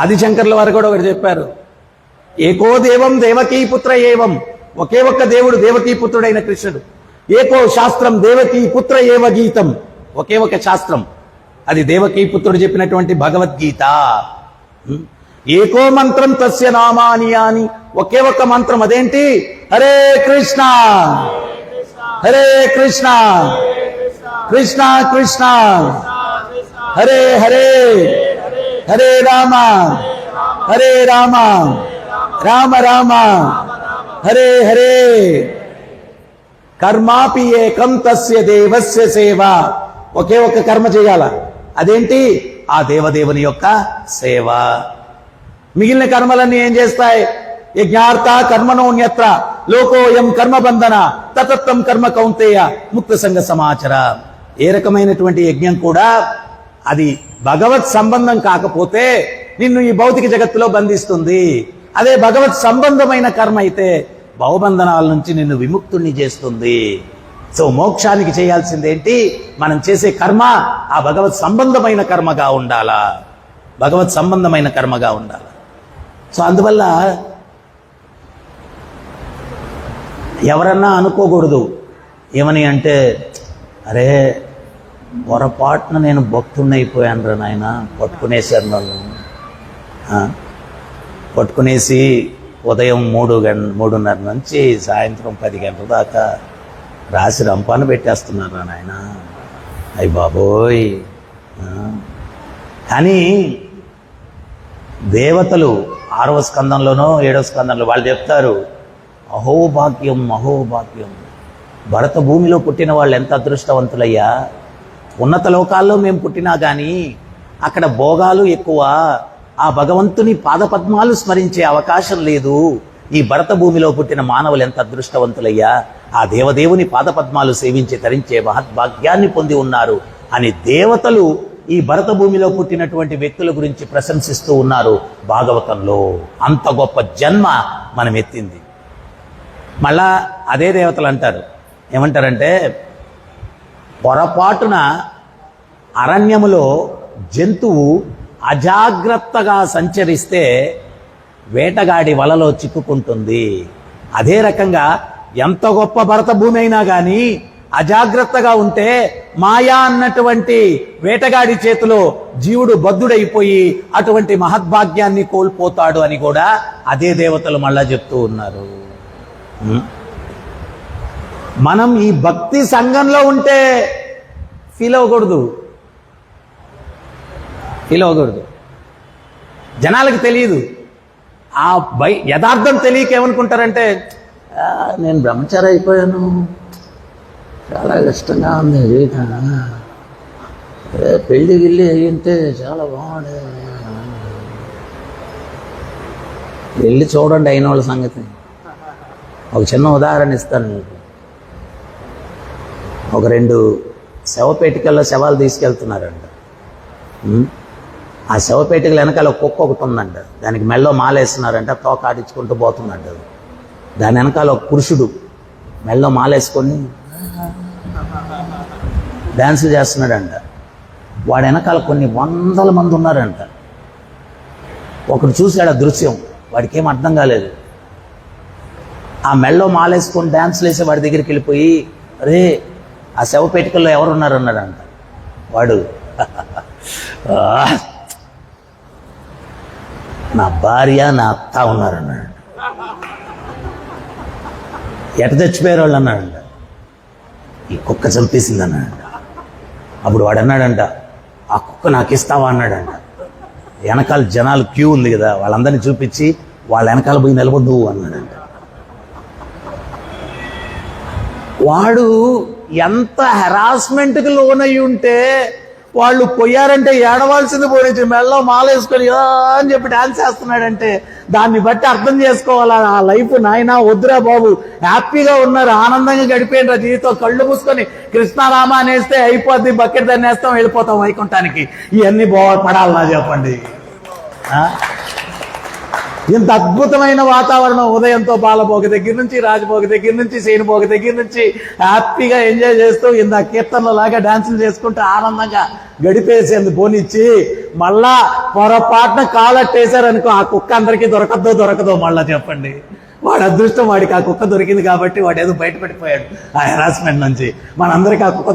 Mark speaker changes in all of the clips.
Speaker 1: ఆదిశంకర్ల వారు కూడా ఒకటి చెప్పారు, ఏకో దేవం దేవకీ పుత్ర ఏవం, ఒకే ఒక్క దేవుడు దేవకీ పుత్రుడైన కృష్ణుడు. ఏకో శాస్త్రం దేవకీ పుత్ర ఏవ గీతం, ఒకే ఒక శాస్త్రం, అది దేవకీ పుత్రుడు చెప్పినటువంటి భగవద్గీత. ఏకో మంత్రం తస్య నామాని అని, ఒకే ఒక్క మంత్రం, అదేంటి? హరే కృష్ణ హరే కృష్ణ కృష్ణ కృష్ణ హరే హరే హరే రామ హరే రామ రామ రామ హరే హరే. కర్మాపి ఏకం తస్య దేవస్య సేవ, ఒకే ఒక్క కర్మ చేయాల, అదేంటి? ఆ దేవదేవుని యొక్క సేవ. మిగిలిన కర్మలన్నీ ఏం చేస్తాయి? యజ్ఞార్థ కర్మణోన్యత్ర లోకోయం కర్మబంధన తతత్వం కర్మ కౌంతేయ ముక్త సంగ సమాచార. ఏ రకమైనటువంటి యజ్ఞం కూడా అది భగవత్ సంబంధం కాకపోతే నిన్ను ఈ భౌతిక జగత్తులో బంధిస్తుంది. అదే భగవత్ సంబంధమైన కర్మ అయితే భవబంధనాల నుంచి నిన్ను విముక్తుణ్ణి చేస్తుంది. సో మోక్షానికి చేయాల్సిందేంటి? మనం చేసే కర్మ ఆ భగవత్ సంబంధమైన కర్మగా ఉండాలా, భగవత్ సంబంధమైన కర్మగా ఉండాలి. సో అందువల్ల ఎవరన్నా అనుకోకూడదు ఏమని అంటే, అరే పొరపాటున నేను భక్తుడిని అయిపోయాను రా నాయన, పట్టుకునేసారు నన్ను, పట్టుకునేసి ఉదయం 3:30 నుంచి సాయంత్రం 10 గంటల దాకా రాసి రంపాన పెట్టేస్తున్నారు రా నాయన, అయ్య బాబోయ్. కానీ దేవతలు 6వ స్కందంలోనో 7వ స్కందంలో వాళ్ళు చెప్తారు, అహోభాగ్యం అహోభాగ్యం, భరత భూమిలో పుట్టిన వాళ్ళు ఎంత అదృష్టవంతులయ్యా. ఉన్నత లోకాల్లో మేము పుట్టినా కానీ అక్కడ భోగాలు ఎక్కువ, ఆ భగవంతుని పాదపద్మాలు స్మరించే అవకాశం లేదు. ఈ భరత భూమిలో పుట్టిన మానవులు ఎంత అదృష్టవంతులయ్యా, ఆ దేవదేవుని పాదపద్మాలు సేవించి తరించే మహద్భాగ్యాన్ని పొంది ఉన్నారు అని దేవతలు ఈ భరత భూమిలో పుట్టినటువంటి వ్యక్తుల గురించి ప్రశంసిస్తూ ఉన్నారు భాగవతంలో. అంత గొప్ప జన్మ మనం ఎత్తింది. మళ్ళా అదే దేవతలు అంటారు, ఏమంటారంటే, పొరపాటున అరణ్యములో జంతువు అజాగ్రత్తగా సంచరిస్తే వేటగాడి వలలో చిక్కుకుంటుంది. అదే రకంగా ఎంత గొప్ప భరత భూమి అయినా కానీ అజాగ్రత్తగా ఉంటే మాయా అన్నటువంటి వేటగాడి చేతిలో జీవుడు బద్ధుడైపోయి అటువంటి మహద్భాగ్యాన్ని కోల్పోతాడు అని కూడా అదే దేవతలు మళ్ళా చెప్తూ ఉన్నారు. మనం ఈ భక్తి సంఘంలో ఉంటే ఫీల్ అవ్వకూడదు. జనాలకు తెలియదు, ఆ యథార్థం తెలియక ఏమనుకుంటారంటే, నేను బ్రహ్మచారి అయిపోయాను, చాలా కష్టంగా ఉంది జీవితం, పెళ్లి గిల్లి అయ్యింటే చాలా బాగుండే. వెళ్ళి చూడండి అయిన వాళ్ళ సంగతి. ఒక చిన్న ఉదాహరణ ఇస్తాను మీకు. ఒక 2 శవపేటికల్లో శవాలు తీసుకెళ్తున్నారంట. ఆ శవపేటికల వెనకాల కుక్క ఒకటి ఉందంట, దానికి మెల్లో మాలేస్తున్నారంట, తోక ఆడించుకుంటూ పోతుందంట. దాని వెనకాల ఒక పురుషుడు మెల్లో మాలేసుకొని డ్యాన్సులు చేస్తున్నాడంట. వాడి వెనకాల కొన్ని 100 మంది ఉన్నారంట. ఒకడు చూశాడు ఆ దృశ్యం, వాడికి ఏం అర్థం కాలేదు. ఆ మెల్లో మాలేసుకొని డ్యాన్సులు వేసే వాడి దగ్గరికి వెళ్ళిపోయి, అరే ఆ శవపేటికల్లో ఎవరున్నారు అన్నాడంట. వాడు, నా భార్య నా అత్త ఉన్నారన్నాడు. ఎట చచ్చిపోయారు వాళ్ళు అన్నాడంట. ఈ కుక్క చంపేసింది అన్నాడంట. అప్పుడు వాడు అన్నాడంట, ఆ కుక్క నాకు ఇస్తావా అన్నాడంట. వెనకాల జనాలు క్యూ ఉంది కదా, వాళ్ళందరినీ చూపించి వాళ్ళ వెనకాల పోయి నిలబడ్డు అన్నాడంట. వాడు ఎంత హెరాస్మెంట్కి లోనయ్యి ఉంటే వాళ్ళు పోయారంటే ఏడవాల్సింది పోయి మెల్లో మాలేసుకొని అని చెప్పి డాన్స్ చేస్తున్నాడంటే దాన్ని బట్టి అర్థం చేసుకోవాలా, ఆ లైఫ్ నాయనా వద్దురా బాబు, హ్యాపీగా ఉన్నారు, ఆనందంగా గడిపోయినరా జీవితం, కళ్ళు మూసుకొని కృష్ణారామ అనేస్తే అయిపోద్ది, బకెట్ దాన్ని వేస్తాం, వెళ్ళిపోతాం వైకుంఠానికి. ఇవన్నీ పడాలన్నా చెప్పండి. ఇంత అద్భుతమైన వాతావరణం, ఉదయంతో బాలభోగి దగ్గర నుంచి, రాజభోగి దగ్గర నుంచి, శేనుభోగి దగ్గర నుంచి హ్యాపీగా ఎంజాయ్ చేస్తూ ఇంత కీర్తనలో లాగా డాన్సులు చేసుకుంటూ ఆనందంగా గడిపేసేందు పోనిచ్చి మళ్ళా పొరపాటున కాలట్టేశారనుకో ఆ కుక్క అందరికీ దొరకదో మళ్ళా చెప్పండి. వాడి అదృష్టం, వాడికి ఆ కుక్క దొరికింది కాబట్టి వాడు ఏదో బయటపడిపోయాడు ఆ హెరాస్మెంట్ నుంచి. మనందరికీ ఆ కుక్క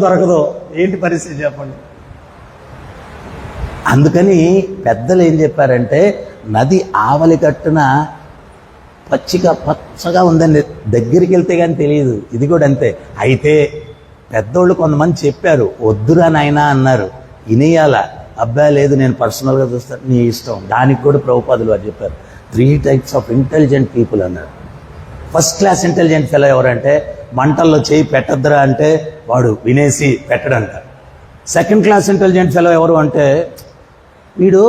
Speaker 1: దొరకదో ఏంటి పరిస్థితి చెప్పండి. అందుకని పెద్దలు ఏం చెప్పారంటే, నది ఆవలి కట్టున పచ్చగా ఉందండి, దగ్గరికి వెళ్తే కానీ తెలియదు. ఇది కూడా అంతే. అయితే పెద్దోళ్ళు కొంతమంది చెప్పారు, వద్దురా నాయనా అన్నారు, ఇనియాల అబ్బాయి లేదు నేను పర్సనల్గా చూస్తాను, నీ ఇష్టం. దానికి కూడా ప్రభుపాదులు వారు చెప్పారు, 3 types ఆఫ్ ఇంటెలిజెంట్ పీపుల్ అన్నారు. ఫస్ట్ క్లాస్ ఇంటెలిజెంట్ ఫెలో ఎవరంటే, మంటల్లో చేయి పెట్టద్దురా అంటే వాడు వినేసి పెట్టడంట. సెకండ్ క్లాస్ ఇంటెలిజెంట్ ఫెలో ఎవరు అంటే, వీడు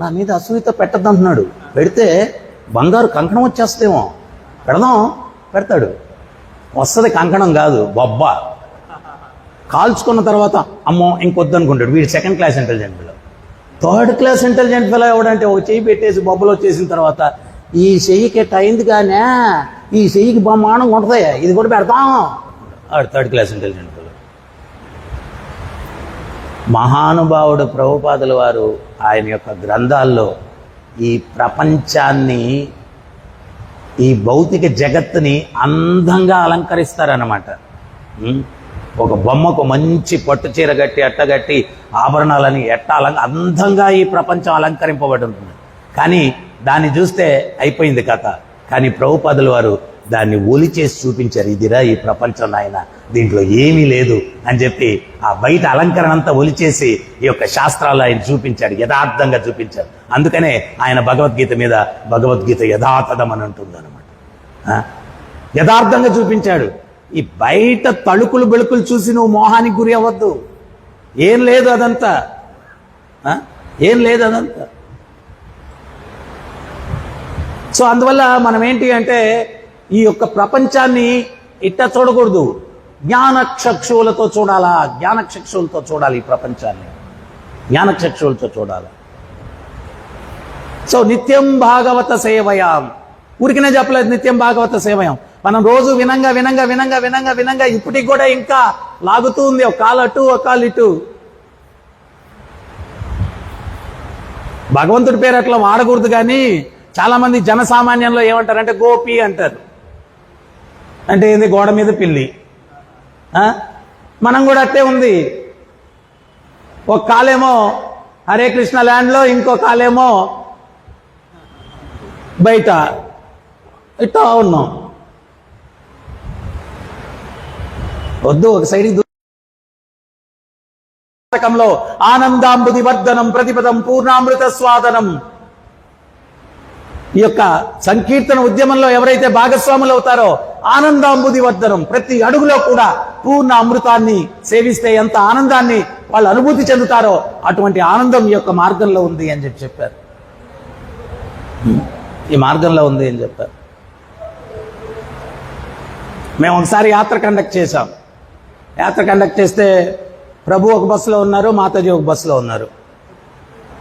Speaker 1: నా మీద అసూయతో పెట్టద్దంటున్నాడు, పెడితే బంగారు కంకణం వచ్చేస్తేమో పెడతాడు. వస్తుంది కంకణం కాదు, బొబ్బ. కాల్చుకున్న తర్వాత అమ్మో ఇంకొద్దు అనుకుంటాడు. వీడు second class intelligent fellow. Third class intelligent fellow ఎవడంటే, ఒక చెయ్యి పెట్టేసి బొబ్బలు వచ్చేసిన తర్వాత, ఈ చెయ్యికి ఎట్ట అయింది కానీ ఈ చెయ్యికి బ్రహ్మాండంగా ఉంటుంది, ఇది కూడా పెడతాం. Third class intelligent fellow. మహానుభావుడు ప్రభుపాదుల వారు ఆయన యొక్క గ్రంథాల్లో ఈ ప్రపంచాన్ని, ఈ భౌతిక జగత్తుని అందంగా అలంకరిస్తారన్నమాట. ఒక బొమ్మకు మంచి పట్టు చీర కట్టి అట్టగట్టి ఆభరణాలని అందంగా ఈ ప్రపంచం అలంకరింపబడి ఉంటుంది. కానీ దాన్ని చూస్తే అయిపోయింది కథ. కానీ ప్రభుపాదుల వారు దాన్ని ఒలిచేసి చూపించారు, ఇదిరా ఈ ప్రపంచం నాయన, దీంట్లో ఏమీ లేదు అని చెప్పి ఆ బయట అలంకరణ అంతా ఒలిచేసి ఈ యొక్క శాస్త్రాలు ఆయన చూపించాడు, యథార్థంగా చూపించాడు. అందుకనే ఆయన భగవద్గీత మీద భగవద్గీత యథాతథం అని ఉంటుంది అనమాట. యథార్థంగా చూపించాడు. ఈ బయట తళుకులు బెళుకులు చూసి నువ్వు మోహానికి గురి అవ్వద్దు. ఏం లేదు అదంతా. సో అందువల్ల మనం ఏంటి అంటే, ఈ యొక్క ప్రపంచాన్ని ఇట్ట చూడకూడదు, జ్ఞానచక్షువులతో చూడాలి ఈ ప్రపంచాన్ని, జ్ఞానచక్షువులతో చూడాలి. సో నిత్యం భాగవత సేవయాం, ఊరికనే చెప్పలేదు నిత్యం భాగవత సేవయాం. మనం రోజు వినంగా ఇప్పటికి కూడా ఇంకా లాగుతూ ఉంది, ఒక కాలు అటు ఒక కాలు ఇటు. భగవంతుడి పేరు అట్లా వాడకూడదు. కానీ చాలా మంది జనసామాన్యంలో ఏమంటారంటే గోపి అంటారు. అంటే ఏంది, గోడ మీద పిల్లి. మనం కూడా అట్టే ఉంది. ఒక కాలేమో హరే కృష్ణ ల్యాండ్లో, ఇంకో కాలేమో బయట, ఇట్టా ఉన్నాం. వద్దు, ఒక సైడ్కి ఆనందాంబుది వర్ధనం ప్రతిపదం పూర్ణామృత స్వాదనం. ఈ యొక్క సంకీర్తన ఉద్యమంలో ఎవరైతే భాగస్వాములు అవుతారో, ఆనందాంబుది వర్ధనం, ప్రతి అడుగులో కూడా పూర్ణ అమృతాన్ని సేవిస్తే ఎంత ఆనందాన్ని వాళ్ళు అనుభూతి చెందుతారో అటువంటి ఆనందం ఈ యొక్క మార్గంలో ఉంది అని చెప్పారు. ఈ మార్గంలో ఉంది అని చెప్పారు. మేము ఒకసారి యాత్ర కండక్ట్ చేశాం. యాత్ర కండక్ట్ చేస్తే ప్రభు ఒక బస్సులో ఉన్నారు, మాతాజీ ఒక బస్సులో ఉన్నారు.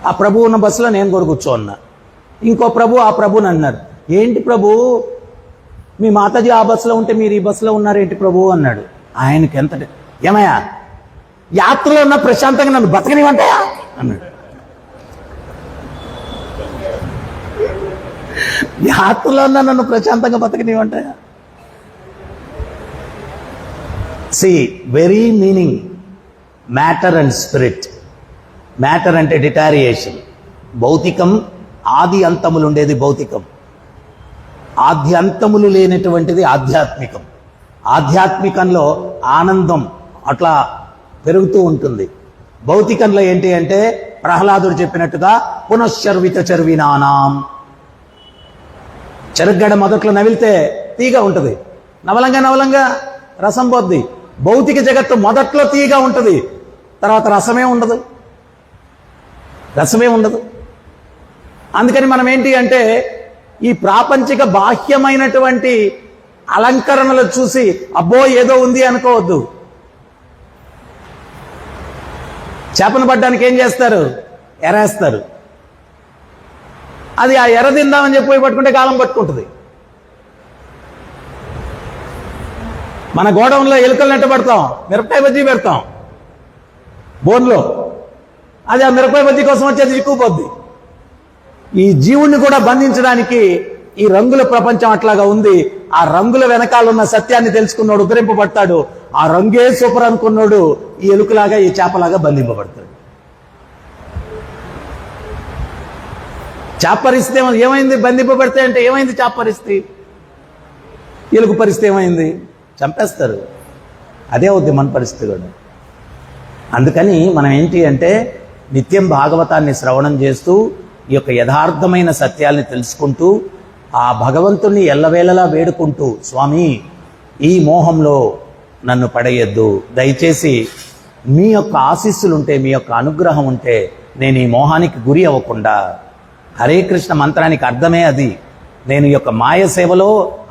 Speaker 1: ఆ ప్రభు ఉన్న బస్సులో నేను కూడా కూర్చోన్నా. ఇంకో ప్రభు ఆ ప్రభుని అన్నారు, ఏంటి ప్రభు మీ మాతాజీ ఆ బస్సులో ఉంటే మీరు ఈ బస్సులో ఉన్నారు ఏంటి ప్రభు అన్నాడు. ఆయనకి ఎంత, ఏమయ్యా యాత్రలో ఉన్న ప్రశాంతంగా నన్ను బతకనివ్వంటాయా అన్నాడు. యాత్రలో ఉన్న నన్ను ప్రశాంతంగా బతకనివ్వంటాయా. See very meaning matter and spirit. Matter అంటే డిటారియేషన్, భౌతికం, ఆది అంతములు ఉండేది భౌతికం, ఆది అంతములు లేనటువంటిది ఆధ్యాత్మికం. ఆధ్యాత్మికంలో ఆనందం అట్లా పెరుగుతూ ఉంటుంది. భౌతికంలో ఏంటి అంటే ప్రహ్లాదుడు చెప్పినట్టుగా పునశ్చర్విత చర్వినానాం. చెరుగడ మొదట్లో నవిలితే తీగా ఉంటుంది, నవలంగా రసం పోద్ది. భౌతిక జగత్తు మొదట్లో తీగా ఉంటుంది, తర్వాత రసమే ఉండదు. అందుకని మనం ఏంటి అంటే ఈ ప్రాపంచిక బాహ్యమైనటువంటి అలంకరణలు చూసి అబ్బో ఏదో ఉంది అనుకోవద్దు. చేపను పడ్డానికి ఏం చేస్తారు, ఎరేస్తారు. అది ఆ ఎర్ర తిందామని చెప్పి పోయి పట్టుకుంటే కాలం పట్టుకుంటుంది. మన గోడౌన్లో ఎలుకలు నెట్ట పడతాం, మిరపకాయ బజ్జీ పెడతాం బోన్లో, అది ఆ మిరపకాయ బజ్జీ కోసం వచ్చేది చిక్కుపోద్ది. ఈ జీవుణ్ణి కూడా బంధించడానికి ఈ రంగుల ప్రపంచం అట్లాగా ఉంది. ఆ రంగుల వెనకాల ఉన్న సత్యాన్ని తెలుసుకున్నాడు ఉద్ధరింపబడతాడు. ఆ రంగే సూపర్ అనుకున్నాడు ఈ ఎలుకలాగా ఈ చేపలాగా బంధింపబడతాడు. చేప పరిస్థితి ఏమైంది? బంధింపబడితే అంటే ఏమైంది? చేప పరిస్థితి, ఎలుక పరిస్థితి ఏమైంది? చంపేస్తారు. అదే అవుద్ది మన పరిస్థితి కూడా. అందుకని మనం ఏంటి అంటే నిత్యం భాగవతాన్ని శ్రవణం చేస్తూ ఈ యొక్క యథార్థమైన సత్యాల్ని తెలుసుకుంటూ ఆ భగవంతుణ్ణి ఎల్లవేళలా వేడుకుంటూ, స్వామి ఈ మోహంలో నన్ను పడేయద్దు, దయచేసి మీ యొక్క ఆశీస్సులుంటే, మీ యొక్క అనుగ్రహం ఉంటే నేను ఈ మోహానికి గురి అవ్వకుండా. హరే కృష్ణ మంత్రానికి అర్థమే అది. నేను ఈ యొక్క మాయ సేవలో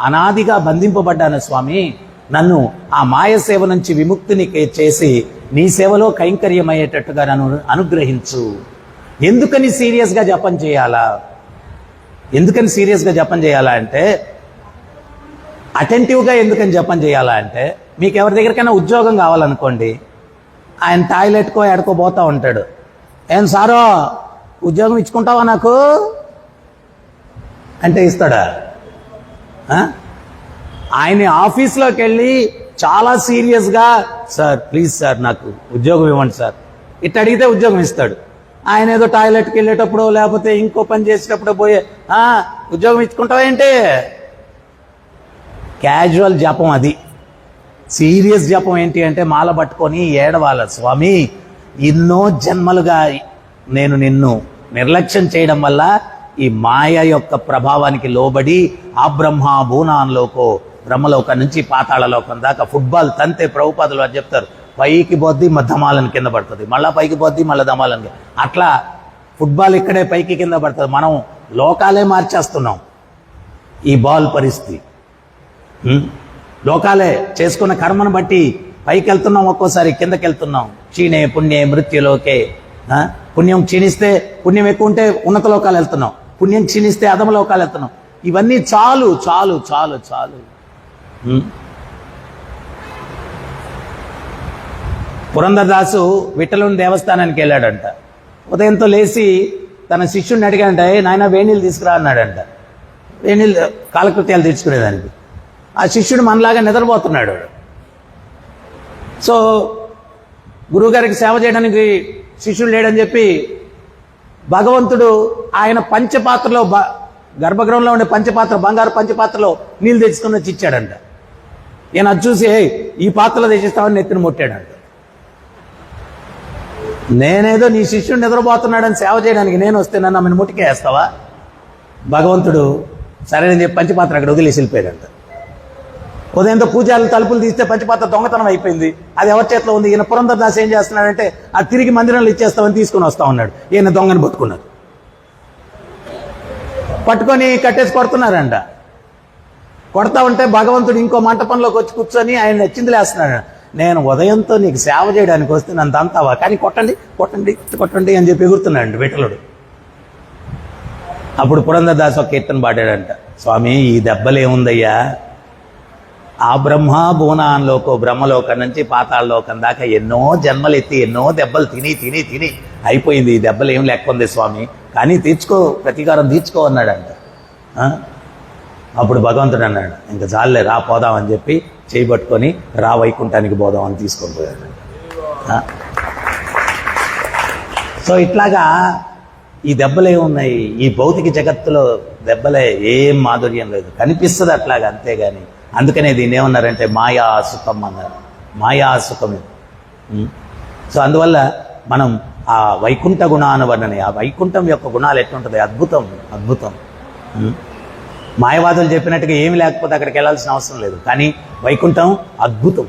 Speaker 1: అనాదిగా బంధింపబడ్డాను స్వామి, నన్ను ఆ మాయ సేవ నుంచి విముక్తిని చేసి నీ సేవలో కైంకర్యమయ్యేటట్టుగా నన్ను అనుగ్రహించు. ఎందుకని సీరియస్గా జపం చేయాలా? ఎందుకని సీరియస్గా జపం చేయాలా అంటే, అటెంటివ్గా ఎందుకని జపం చేయాలా అంటే, మీకు ఎవరి దగ్గరికైనా ఉద్యోగం కావాలనుకోండి, ఆయన టాయిలెట్కో ఎడకో పోతా ఉంటాడు. ఏం సారో ఉద్యోగం ఇచ్చుకుంటావా నాకు అంటే ఇస్తాడా? ఆయన ఆఫీస్లోకి వెళ్ళి చాలా సీరియస్గా, సార్ ప్లీజ్ సార్ నాకు ఉద్యోగం ఇవ్వండి సార్, ఇట్ట అడిగితే ఉద్యోగం ఇస్తాడు. ఆయన ఏదో టాయిలెట్కి వెళ్ళేటప్పుడు లేకపోతే ఇంకో పని చేసేటప్పుడు పోయే ఉద్యోగం ఇచ్చుకుంటావా ఏంటి? క్యాజువల్ జపం అది. సీరియస్ జపం ఏంటి అంటే మాల పట్టుకొని ఏడవాల, స్వామి ఎన్నో జన్మలుగా నేను నిన్ను నిర్లక్ష్యం చేయడం వల్ల ఈ మాయ యొక్క ప్రభావానికి లోబడి ఆ బ్రహ్మ భూనాన్లోకో, బ్రహ్మలోకం నుంచి పాతాళలోకం దాకా ఫుట్బాల్ తంతే ప్రభుపాదులు అని చెప్తారు. పైకి పోద్ది దమాలను కింద పడుతుంది, మళ్ళీ పైకి పోద్ది మళ్ళీ దమాలను. అట్లా ఫుట్బాల్ ఇక్కడే పైకి కింద పడుతుంది. మనం లోకాలే మార్చేస్తున్నాం. ఈ బాల్ పరిస్థితి లోకాలే చేసుకున్న కర్మను బట్టి పైకి వెళ్తున్నాం, ఒక్కోసారి కిందకి వెళ్తున్నాం. క్షీణే పుణ్యే మృత్యులోకే. పుణ్యం క్షీణిస్తే, పుణ్యం ఎక్కువ ఉంటే ఉన్నత లోకాలు వెళ్తున్నాం, పుణ్యం క్షీణిస్తే అధమ లోకాలు వెళ్తున్నాం. ఇవన్నీ చాలు చాలు చాలు చాలు. పురంధరదాసు విఠలుని దేవస్థానానికి వెళ్ళాడంట. ఉదయంతో లేచి తన శిష్యుడిని అడిగాడంట, నాయన వేణీళ్ళు తీసుకురా అన్నాడంట. వేణీళ్ళు కాలకృత్యాలు తీర్చుకునేదానికి. ఆ శిష్యుడు మనలాగా నిద్రపోతున్నాడు. సో గురువుగారికి సేవ చేయడానికి శిష్యుడు లేడని చెప్పి భగవంతుడు ఆయన పంచపాత్రలో, గర్భగృహంలో ఉండే పంచపాత్ర, బంగారు పంచపాత్రలో నీళ్ళు తెచ్చుకుని వచ్చి ఇచ్చాడంట. ఈయన అది చూసి ఈ పాత్రలో తెచ్చిస్తామని నెత్తిని ముట్టాడంట. నేనేదో నీ శిష్యుడు నిద్రపోతున్నాడని సేవ చేయడానికి నేను వస్తే నన్ను ఆమెను ముట్టికేస్తావా? భగవంతుడు సరేనని చెప్పి పంచపాత్ర అక్కడ వదిలేసి వెళ్ళిపోయాడంట. ఉదయంతో పూజారులు తలుపులు తీస్తే పంచపాత్ర దొంగతనం అయిపోయింది. అది ఎవరి చేతిలో ఉంది? ఈయన పురంధరదాస్ ఏం చేస్తున్నాడంటే అది తిరిగి మందిరంలో ఇచ్చేస్తామని తీసుకుని వస్తా ఉన్నాడు. ఈయన దొంగని పట్టుకున్నారు, పట్టుకొని కట్టేసి కొడుతున్నారంట. కొడతా ఉంటే భగవంతుడు ఇంకో మంటపంలోకి వచ్చి కూర్చొని ఆయన చిందులేస్తున్నాడు. నేను ఉదయంతో నీకు సేవ చేయడానికి వస్తే నన్ను తంతావా, కానీ కొట్టండి కొట్టండి కొట్టండి అని చెప్పి ఎగురుతున్నాడు విఠలుడు. అప్పుడు పురంధరదాస్ ఒక కీర్తన పాడాడంట, స్వామి ఈ దెబ్బలేముందయ్యా, ఆ బ్రహ్మ భూనాన్లోకో, బ్రహ్మలోకం నుంచి పాతాళలోకం దాకా ఎన్నో జన్మలు ఎత్తి ఎన్నో దెబ్బలు తిని తిని తిని అయిపోయింది. ఈ దెబ్బలు ఏం లేకుంది స్వామి, కానీ తీర్చుకో, ప్రతీకారం తీర్చుకో అన్నాడంట. అప్పుడు భగవంతుడు అన్నాడు, ఇంకా చాలే రా పోదామని చెప్పి చేయి పట్టుకొని రా వైకుంఠానికి పోదామని తీసుకొని పోయాడు. సో ఇట్లాగా ఈ దెబ్బలే ఉన్నాయి. ఈ భౌతిక జగత్తులో దెబ్బలే, ఏం మాధుర్యం లేదు, కనిపిస్తుంది అట్లాగా, అంతేగాని. అందుకనే దీన్ని ఏమన్నారంటే మాయా సుఖం అన్నారు. మాయా సుఖమే. సో అందువల్ల మనం ఆ వైకుంఠ గుణానువర్ణని, ఆ వైకుంఠం యొక్క గుణాలు ఎట్లుంటుంది, అద్భుతం అద్భుతం. మాయవాదులు చెప్పినట్టుగా ఏమి లేకపోతే అక్కడికి వెళ్ళాల్సిన అవసరం లేదు, కానీ వైకుంఠం అద్భుతం.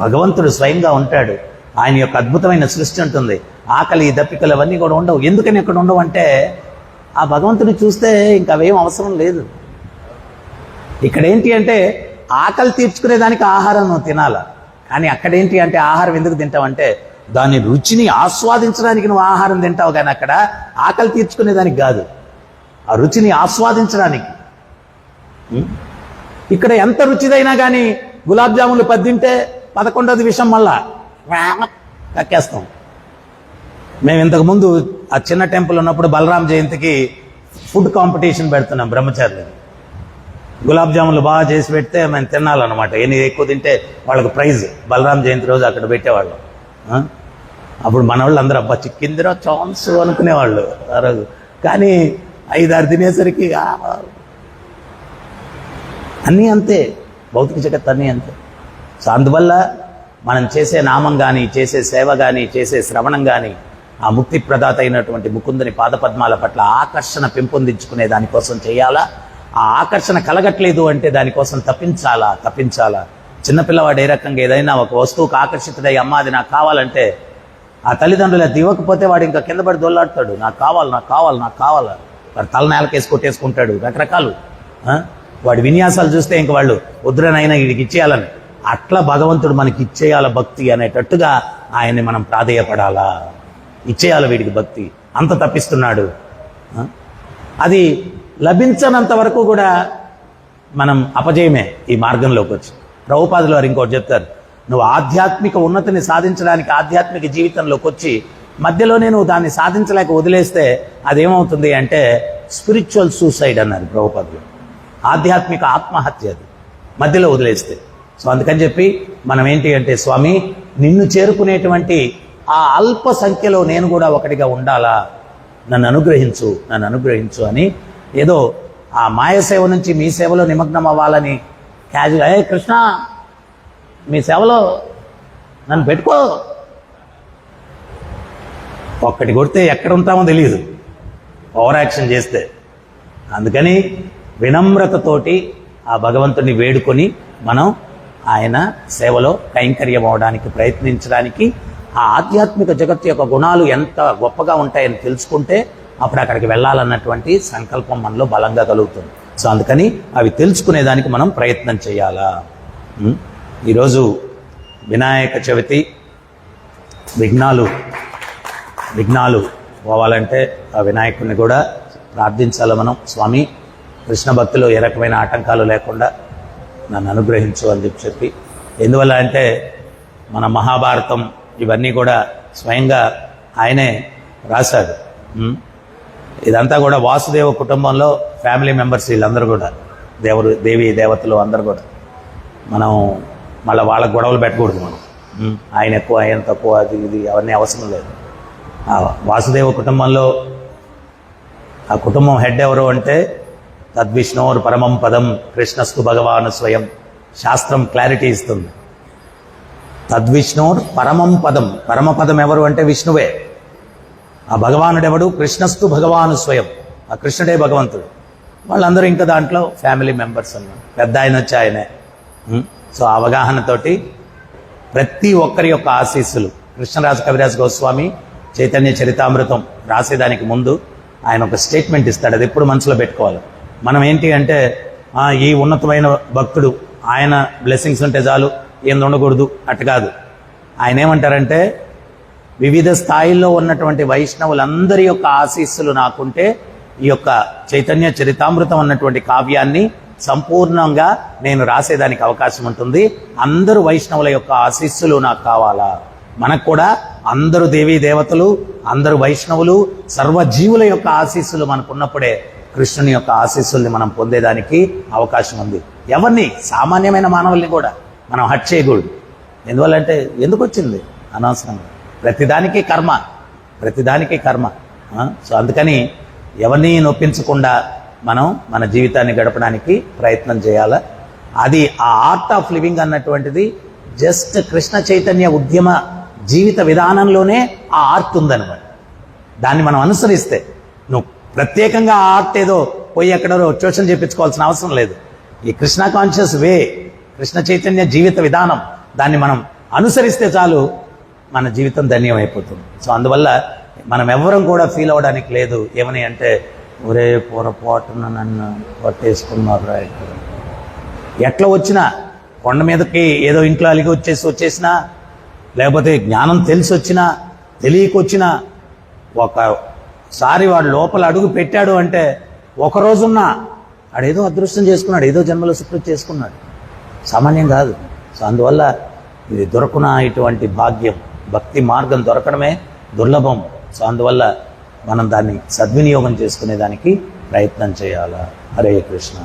Speaker 1: భగవంతుడు స్వయంగా ఉంటాడు, ఆయన యొక్క అద్భుతమైన సృష్టి ఉంటుంది. ఆకలి దప్పికలు అవన్నీ కూడా ఉండవు. ఎందుకని ఇక్కడ ఉండవు అంటే ఆ భగవంతుని చూస్తే ఇంకా అవేం అవసరం లేదు. ఇక్కడ ఏంటి అంటే ఆకలి తీర్చుకునేదానికి ఆహారం నువ్వు తినాలా, కానీ అక్కడేంటి అంటే ఆహారం ఎందుకు తింటావంటే దాని రుచిని ఆస్వాదించడానికి నువ్వు ఆహారం తింటావు, కానీ అక్కడ ఆకలి తీర్చుకునేదానికి కాదు. ఆ రుచిని ఆస్వాదించడానికి. ఇక్కడ ఎంత రుచిదైనా కానీ గులాబ్ జాములు 10 తింటే 11వ విషయం మళ్ళా కక్కేస్తాం. మేము ఇంతకుముందు ఆ చిన్న టెంపుల్ ఉన్నప్పుడు బలరాం జయంతికి ఫుడ్ కాంపిటీషన్ పెడుతున్నాం బ్రహ్మచారులు. గులాబ్ జాములు బాగా చేసి పెడితే మేము తినాలన్నమాట. ఎన్ని ఎక్కువ తింటే వాళ్ళకి ప్రైజ్ బలరాం జయంతి రోజు అక్కడ పెట్టేవాళ్ళు. అప్పుడు మన వాళ్ళు అందరూ అబ్బా చిక్కిందిరా ఛాన్స్ అనుకునేవాళ్ళు ఆ రోజు. కానీ 5-6 తినేసరికి అన్నీ అంతే, భౌతిక జగత్ అన్నీ అంతే. సో అందువల్ల మనం చేసే నామం కానీ, చేసే సేవ కానీ, చేసే శ్రవణం కానీ ఆ ముక్తి ప్రదాత అయినటువంటి ముకుందుని పాదపద్మాల పట్ల ఆకర్షణ పెంపొందించుకునే దానికోసం చేయాలా. ఆ ఆకర్షణ కలగట్లేదు అంటే దానికోసం తప్పించాలా. చిన్నపిల్లవాడు ఏ రకంగా ఏదైనా ఒక వస్తువుకు ఆకర్షితుడై అమ్మ అది నాకు కావాలంటే ఆ తల్లిదండ్రులు అది ఇవ్వకపోతే వాడు ఇంకా కింద పడి దొల్లాడుతాడు, నాకు కావాలా. వాడు తల నేలకేసి కొట్టేసుకుంటాడు. రకరకాలు వాడి విన్యాసాలు చూస్తే ఇంక వాళ్ళు వద్దురనైనా వీడికి ఇచ్చేయాలని. అట్లా భగవంతుడు మనకి ఇచ్చేయాల భక్తి అనేటట్టుగా ఆయన్ని మనం ప్రాధేయపడాలా. ఇచ్చేయాలి వీడికి భక్తి, అంత తప్పిస్తున్నాడు. అది లభించనంత వరకు కూడా మనం అపజయమే ఈ మార్గంలోకి వచ్చి. ప్రభుపాదులు వారు ఇంకోటి చెప్తారు, నువ్వు ఆధ్యాత్మిక ఉన్నతిని సాధించడానికి ఆధ్యాత్మిక జీవితంలోకి వచ్చి మధ్యలోనే నువ్వు దాన్ని సాధించలేక వదిలేస్తే అదేమవుతుంది అంటే స్పిరిచువల్ సూసైడ్ అన్నారు ప్రభుపాదులు. ఆధ్యాత్మిక ఆత్మహత్య అది మధ్యలో వదిలేస్తే. సో అందుకని చెప్పి మనం ఏంటి అంటే స్వామి నిన్ను చేరుకునేటువంటి ఆ అల్ప సంఖ్యలో నేను కూడా ఒకటిగా ఉండాలా, నన్ను అనుగ్రహించు అని ఏదో ఆ మాయ సేవ నుంచి మీ సేవలో నిమగ్నం అవ్వాలని క్యాజువల్ కృష్ణ మీ సేవలో నన్ను పెట్టుకో, ఒక్కటి కొడితే ఎక్కడ ఉంటామో తెలియదు ఓవర్ యాక్షన్ చేస్తే. అందుకని వినమ్రతతోటి ఆ భగవంతుని వేడుకొని మనం ఆయన సేవలో కైంకర్యం అవడానికి ప్రయత్నించడానికి ఆ ఆధ్యాత్మిక జగత్తు యొక్క గుణాలు ఎంత గొప్పగా ఉంటాయని తెలుసుకుంటే అప్పుడు అక్కడికి వెళ్ళాలన్నటువంటి సంకల్పం మనలో బలంగా కలుగుతుంది. సో అందుకని అవి తెలుసుకునేదానికి మనం ప్రయత్నం చేయాలా. ఈరోజు వినాయక చవితి. విఘ్నాలు పోవాలంటే ఆ వినాయకుడిని కూడా ప్రార్థించాలి మనం. స్వామి కృష్ణ భక్తిలో ఏ రకమైన ఆటంకాలు లేకుండా నన్ను అనుగ్రహించు అని చెప్పి. ఎందువల్ల అంటే మన మహాభారతం ఇవన్నీ కూడా స్వయంగా ఆయనే రాశాడు. ఇదంతా కూడా వాసుదేవ కుటుంబంలో ఫ్యామిలీ మెంబర్స్ వీళ్ళందరూ కూడా దేవి దేవతలు అందరూ కూడా. మనం మళ్ళీ వాళ్ళ గొడవలు పెట్టకూడదు. మనం ఆయన ఎక్కువ ఆయన తక్కువ అది ఇది అవన్నీ అవసరం లేదు. ఆ వాసుదేవ కుటుంబంలో ఆ కుటుంబం హెడ్ ఎవరు అంటే తద్విష్ణోర్ పరమం పదం కృష్ణస్తు భగవాను స్వయం. శాస్త్రం క్లారిటీ ఇస్తుంది. తద్విష్ణోర్ పరమం పదం, పరమపదం ఎవరు అంటే విష్ణువే. ఆ భగవానుడెవడు? కృష్ణస్తు భగవాను స్వయం. ఆ కృష్ణుడే భగవంతుడు. వాళ్ళందరూ ఇంకా దాంట్లో ఫ్యామిలీ మెంబర్స్ అన్నారు. పెద్ద ఆయన వచ్చి ఆయనే. సో అవగాహనతోటి ప్రతి ఒక్కరి యొక్క ఆశీస్సులు. కృష్ణరాజ కవిరాజ్ గోస్వామి చైతన్య చరితామృతం రాసేదానికి ముందు ఆయన ఒక స్టేట్మెంట్ ఇస్తాడు. అది ఎప్పుడు మనసులో పెట్టుకోవాలి. మనం ఏంటి అంటే ఈ ఉన్నతమైన భక్తుడు ఆయన బ్లెస్సింగ్స్ ఉంటే చాలు, ఏం ఉండకూడదు అటు కాదు. ఆయన ఏమంటారంటే వివిధ స్థాయిల్లో ఉన్నటువంటి వైష్ణవులందరి యొక్క ఆశీస్సులు నాకుంటే ఈ యొక్క చైతన్య చరితామృతం అన్నటువంటి కావ్యాన్ని సంపూర్ణంగా నేను రాసేదానికి అవకాశం ఉంటుంది. అందరూ వైష్ణవుల యొక్క ఆశీస్సులు నాకు కావాలా. మనకు కూడా అందరూ దేవీ దేవతలు, అందరూ వైష్ణవులు, సర్వజీవుల యొక్క ఆశీస్సులు మనకున్నప్పుడే కృష్ణుని యొక్క ఆశీస్సుల్ని మనం పొందేదానికి అవకాశం ఉంది. ఎవరిని? సామాన్యమైన మానవుల్ని కూడా మనం హట్ చేయకూడదు. ఎందువల్లంటే ఎందుకు వచ్చింది అనవసరంగా. ప్రతిదానికి కర్మ. సో అందుకని ఎవరిని నొప్పించకుండా మనం మన జీవితాన్ని గడపడానికి ప్రయత్నం చేయాలా. అది ఆ ఆర్ట్ ఆఫ్ లివింగ్ అన్నటువంటిది జస్ట్ కృష్ణ చైతన్య ఉద్యమ జీవిత విధానంలోనే ఆ ఆర్ట్ ఉందన్నమాట. దాన్ని మనం అనుసరిస్తే నువ్వు ప్రత్యేకంగా ఆ ఆర్ట్ ఏదో పోయి ఎక్కడో ట్యూషన్ చేయించుకోవాల్సిన అవసరం లేదు. ఈ కృష్ణ కాన్షియస్ వే, కృష్ణ చైతన్య జీవిత విధానం, దాన్ని మనం అనుసరిస్తే చాలు మన జీవితం ధన్యమైపోతుంది. సో అందువల్ల మనం ఎవ్వరం కూడా ఫీల్ అవ్వడానికి లేదు. ఏమని అంటే ఒరే పొరపాటున నన్ను పట్టేసుకున్నారు. ఎట్లా వచ్చినా కొండ మీదకి ఏదో ఇంట్లో అలిగి వచ్చేసినా, లేకపోతే జ్ఞానం తెలిసి వచ్చినా తెలియకొచ్చినా, ఒకసారి వాడు లోపల అడుగు పెట్టాడు అంటే ఒక రోజున్నా ఆడేదో అదృష్టం చేసుకున్నాడు, ఏదో జన్మలో సుకృతి చేసుకున్నాడు, సామాన్యం కాదు. సో అందువల్ల ఇది దొరకున ఇటువంటి భాగ్యం, భక్తి మార్గం దొరకడమే దుర్లభం. సో అందువల్ల మనం దాన్ని సద్వినియోగం చేసుకునేదానికి ప్రయత్నం చేయాలా. హరే కృష్ణ.